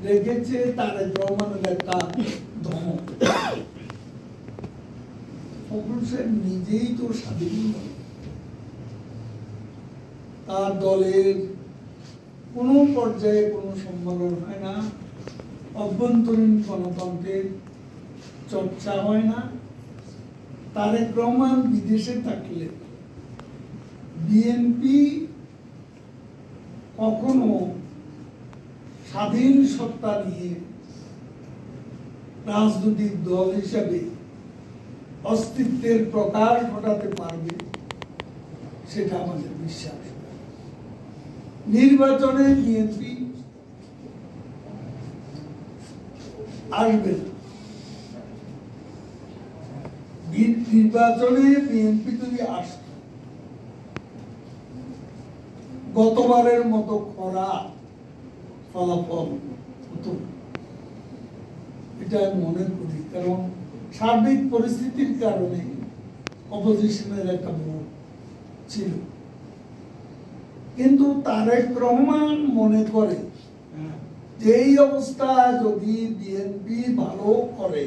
রেখেছে তারেক রহমানের একটা ধমক। ফখরুল সাহেব নিজেই তো স্বাধীন নয়, তার দলের কোনো পর্যায়ে কোনো সম্মেলন হয় না, অভ্যন্তরীণ গণতন্ত্রের চর্চা হয় না। তারেক রহমান বিদেশে থাকলে বিএনপি কখনো স্বাধীন সত্তা নিয়ে রাজনৈতিক দল হিসাবে অস্তিত্বের প্রকাশ ঘটাতে পারবে সেটা আমাদের বিশ্বাস। নির্বাচনে বিএনপি আসবে না, নির্বাচনে বিএনপি যদি আসত গতবারের মতো খরা ফলাফল হতো, এটা আমি মনে করি। কারণ সার্বিক পরিস্থিতির কারণে অপোজিশনের একটা ভোট ছিল, কিন্তু তারেক রহমান মনে করে যে এই অবস্থা যদি বিএনপি ভালো করে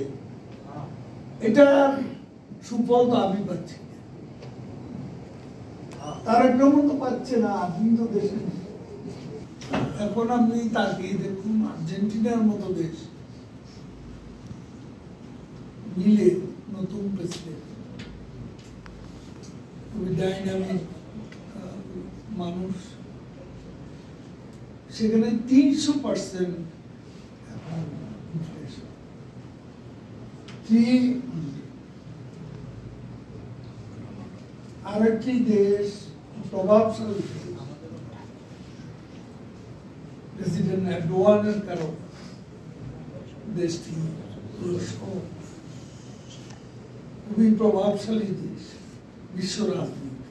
এটার সুফল তো আমি পাচ্ছি, তারেক রহমান তো পাচ্ছে না, আপনি তো দেখেন। এখন আপনি তাকিয়ে দেখুন, আর্জেন্টিনার মতো দেশ মিলে নতুন প্রেসিডেন্ট, খুবই ডাইনামিক মানুষ, সেখানে 300% ইনফ্লেশন, আরেকটি দেশ প্রভাবশালী প্রেসিডেন্ট এরদোয়ানের কারণে দেশটি তুরস্ক খুবই প্রভাবশালী দেশ বিশ্ব রাজনীতি।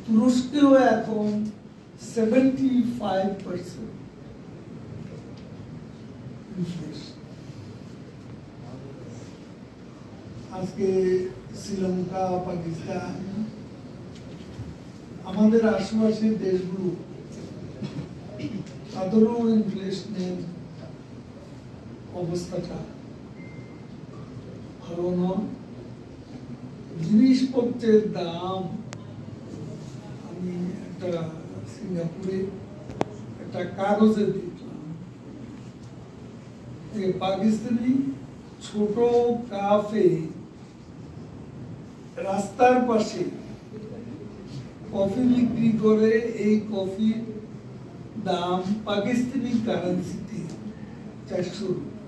তুরস্কেও এখন 75% ইনফ্লেশন। আজকে শ্রীলঙ্কা, পাকিস্তান, আমাদের আশেপাশের দেশগুলো তাদেরও ইনফ্লেশনের অবস্থাটা ভালো নয়। জিনিসপত্রের দাম, আমি একটা সিঙ্গাপুরে একটা কাগজে দেখলাম যে পাকিস্তানি ছোট কাফে রাস্তার পাশে কফি বিক্রি করে, এই কফির দাম পাকিস্তানি কারেন্সিতে 400 রুপি।